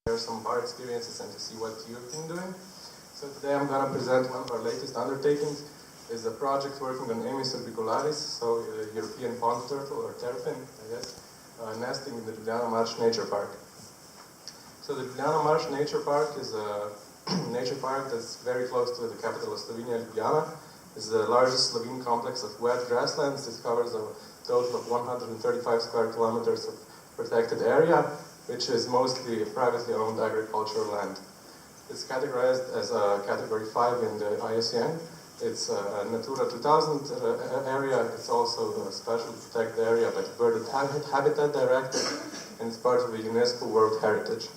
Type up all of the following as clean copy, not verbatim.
share some of our experiences and to see what you've been doing. So today I'm going to present one of our latest undertakings. Is a project working on Emys orbicularis, so European pond turtle, or terrapin, I guess, nesting in the Ljubljana Marsh Nature Park. So the Ljubljana Marsh Nature Park is a nature park that's very close to the capital of Slovenia, Ljubljana. It's the largest Slovene complex of wet grasslands. It covers a total of 135 square kilometers of protected area, which is mostly privately owned agricultural land. It's categorized as a category 5 in the IUCN. It's a Natura 2000 area. It's also a special protected area by the Bird Habitat Directive, and it's part of the UNESCO World Heritage.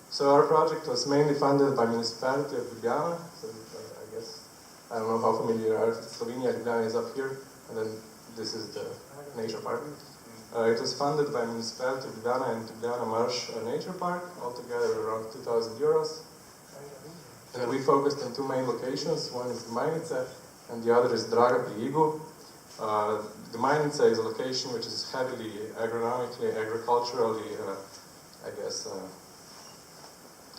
So our project was mainly funded by municipality of Ljubljana. So I guess, I don't know how familiar you are with Slovenia. Ljubljana is up here, and then this is the nature park. It was funded by municipality of Ljubljana and Ljubljana Marsh Nature Park, altogether around 2,000 euros. And we focused on two main locations. One is Gmajnica, and the other is Draga pri Igu. Gmajnica is a location which is heavily agronomically, agriculturally,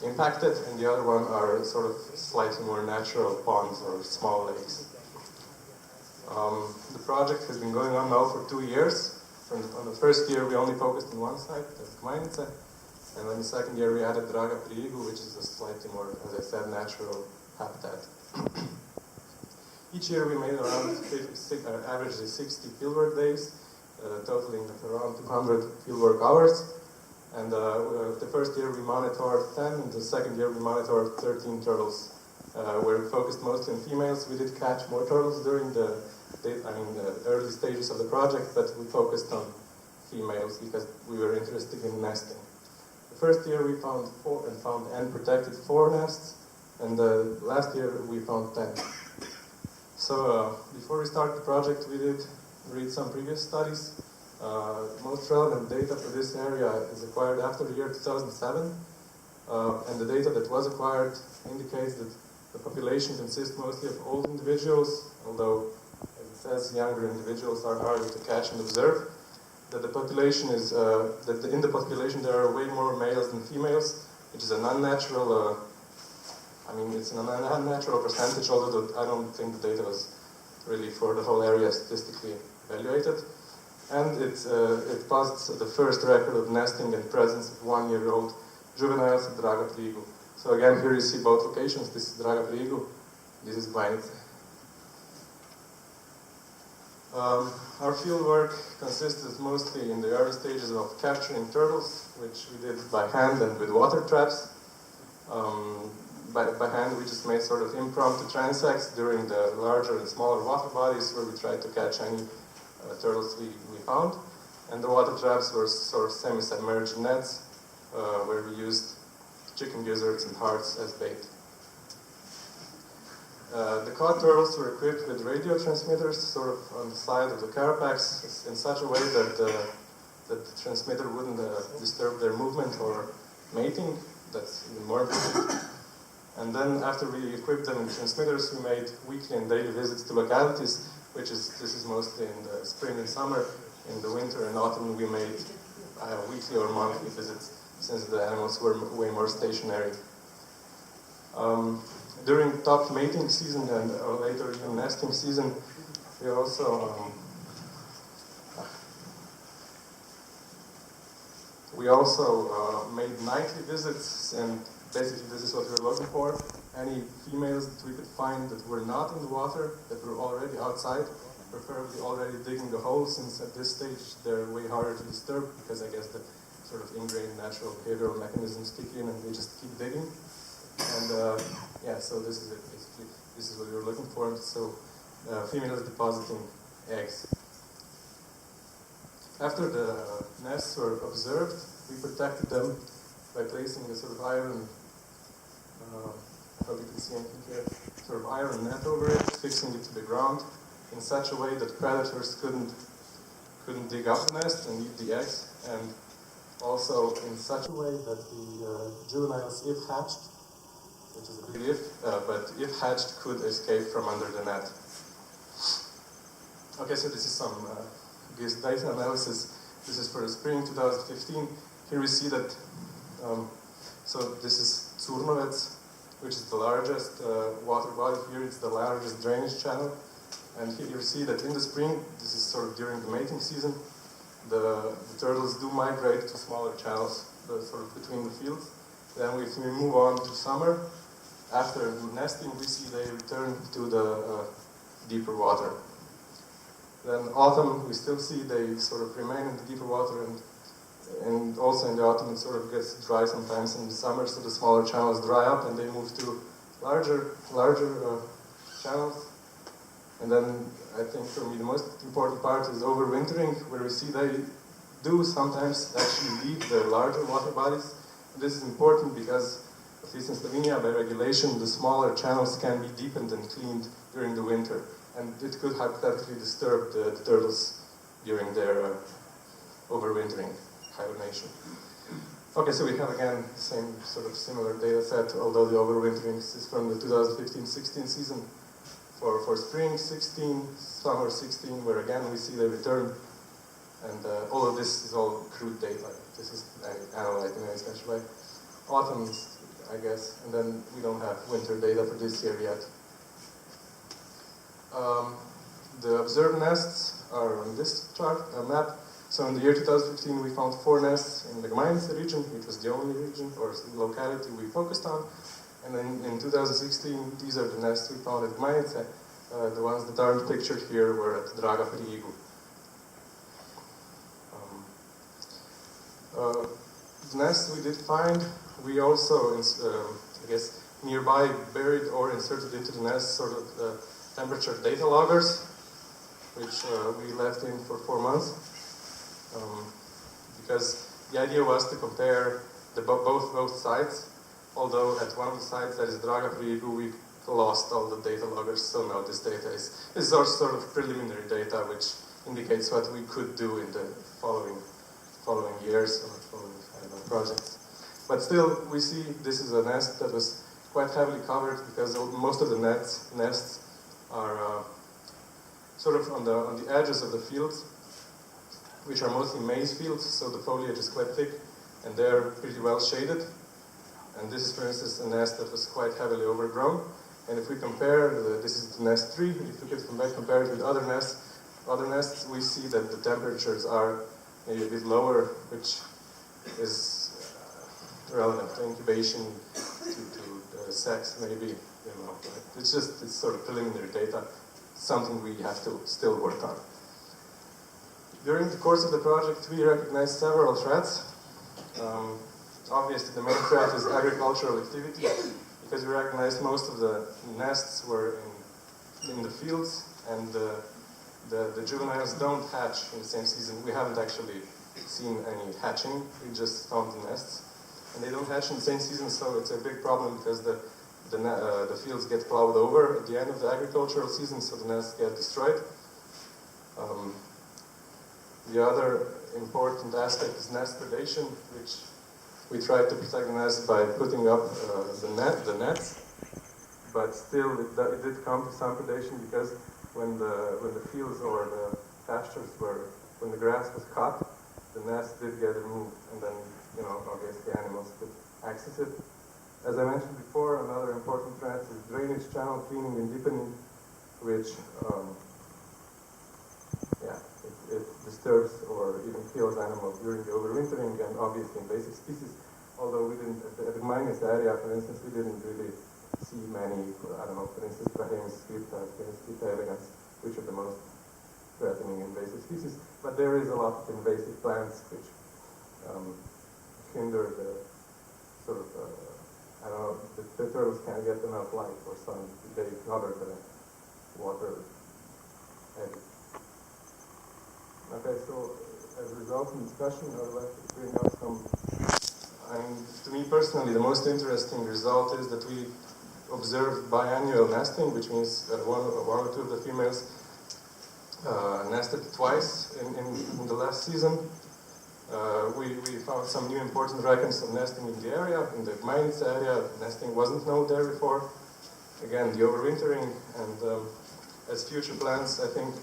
impacted, and the other one are sort of slightly more natural ponds or small lakes. The project has been going on now for 2 years. On the first year we only focused on one site, that's Gmajnica. And in the second year we added Draga pri Igu, which is a slightly more, as I said, natural habitat. Each year we made around averagely 60 fieldwork days, totaling around 200 fieldwork hours. And the first year we monitored 10, and the second year we monitored 13 turtles. Where we focused mostly on females. We did catch more turtles during the early stages of the project, but we focused on females because we were interested in nesting. The first year we found 4 and protected 4 nests, and last year we found 10. So before we started the project, we did read some previous studies. Most relevant data for this area is acquired after the year 2007, and the data that was acquired indicates that the population consists mostly of old individuals, although, as it says, younger individuals are harder to catch and observe. That the population is in the population there are way more males than females, which is an unnatural. It's an unnatural percentage, although I don't think the data was really for the whole area statistically evaluated. And it posits the first record of nesting and presence of 1-year-old juveniles at Draga pri Igu. So again, here you see both locations. This is Draga pri Igu. This is Gmajnica. Our field work consisted mostly in the early stages of capturing turtles, which we did by hand and with water traps. By hand, we just made sort of impromptu transects during the larger and smaller water bodies where we tried to catch any turtles we found. And the water traps were sort of semi-submerged nets where we used chicken gizzards and hearts as bait. The caught turtles were equipped with radio transmitters sort of on the side of the carapax in such a way that the transmitter wouldn't disturb their movement or mating. That's even more important. And then after we equipped them with transmitters, we made weekly and daily visits to localities, this is mostly in the spring and summer. In the winter and autumn we made weekly or monthly visits, since the animals were way more stationary. During top mating season and later even nesting season, we also made nightly visits, and basically this is what we were looking for. Any females that we could find that were not in the water, that were already outside, preferably already digging the hole, since at this stage they're way harder to disturb because I guess the sort of ingrained natural behavioral mechanisms kick in and they just keep digging. And so this is it basically. This is what we were looking for. So females depositing eggs. After the nests were observed, we protected them by placing a sort of iron, I hope you can see anything here, sort of iron net over it, fixing it to the ground in such a way that predators couldn't dig up the nest and eat the eggs, and also in such a way that the juveniles, if hatched, which is a big if, but if hatched, could escape from under the net. Okay, so this is some data analysis. This is for the spring 2015. Here we see that So this is Zurnovec, which is the largest water body here. It's the largest drainage channel. And here you see that in the spring, this is sort of during the mating season, the turtles do migrate to smaller channels, sort of between the fields. Then if we move on to summer, after nesting, we see they return to the deeper water. Then autumn, we still see they sort of remain in the deeper water, and also in the autumn it sort of gets dry sometimes in the summer, so the smaller channels dry up and they move to larger channels. And then I think for me the most important part is overwintering, where we see they do sometimes actually leave the larger water bodies. This is important because, at least in Slovenia, by regulation, the smaller channels can be deepened and cleaned during the winter. And it could hypothetically disturb the turtles during their overwintering hibernation. Okay, so we have again the same sort of similar data set, although the overwintering is from the 2015-16 season. For spring 16, summer 16, where again we see they return. And all of this is all crude data. This is analyzed in any special way. Autumn, I guess, and then we don't have winter data for this year yet. The observed nests are on this chart, map. So in the year 2015, we found 4 nests in the Gmajnice region, which was the only region or locality we focused on. And then in 2016, these are the nests we found at Gmajnice. The ones that aren't pictured here were at Draga pri Igu. The nests we did find, we also, I guess, nearby buried or inserted into the nest sort of temperature data loggers, which we left in for 4 months, because the idea was to compare both sites, although at one of the sites, that is Draga pri Igu, we lost all the data loggers, so now this data is sort of preliminary data, which indicates what we could do in the following years or following projects. But still, we see this is a nest that was quite heavily covered because most of the nests are sort of on the edges of the fields, which are mostly maize fields, so the foliage is quite thick and they're pretty well shaded. And this is, for instance, a nest that was quite heavily overgrown. And if we compare, this is the nest 3, if we could compare it with other nests, we see that the temperatures are maybe a bit lower, which is relevant to incubation, to sex, maybe, you know. It's sort of preliminary data, something we have to still work on. During the course of the project, we recognized several threats. Obviously, the main threat is agricultural activity, because we recognized most of the nests were in the fields, and the juveniles don't hatch in the same season. We haven't actually seen any hatching, we just found the nests. And they don't hatch in the same season, so it's a big problem because the fields get plowed over at the end of the agricultural season, so the nests get destroyed. The other important aspect is nest predation, which we tried to protect the nest by putting up the nets, but still it did come to some predation, because when the fields or the pastures when the grass was cut, the nest did get removed, and then, you know, obviously animals could access it. As I mentioned before, another important threat is drainage channel cleaning and deepening, which it disturbs or even kills animals during the overwintering, and obviously invasive species. Although we didn't, at the Gmajnice area, for instance, we didn't really see many, I don't know, for instance, Brahms scripta, Scripta elegans, which are the most threatening invasive species. But there is a lot of invasive plants which hinder the sort of, I don't know, the turtles can't get enough light or sun. They cover the water edge. Okay, so as a result of the discussion, I would like to bring up some, to me personally, the most interesting result is that we observed biannual nesting, which means one or two of the females nested twice in the last season. We found some new important records of nesting in the area, in the Gmajnice area. Nesting wasn't known there before. Again, the overwintering, and as future plans, I think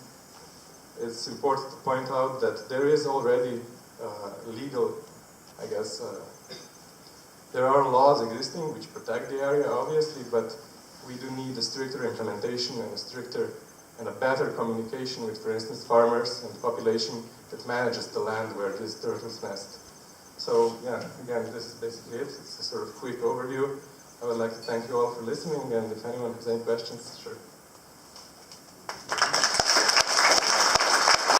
it's important to point out that there is already legal, I guess, There are laws existing which protect the area, obviously, but we do need a stricter implementation and a better communication with, for instance, farmers and the population that manages the land where these turtles nest. So, yeah, again, this is basically it. It's a sort of quick overview. I would like to thank you all for listening, and if anyone has any questions, sure.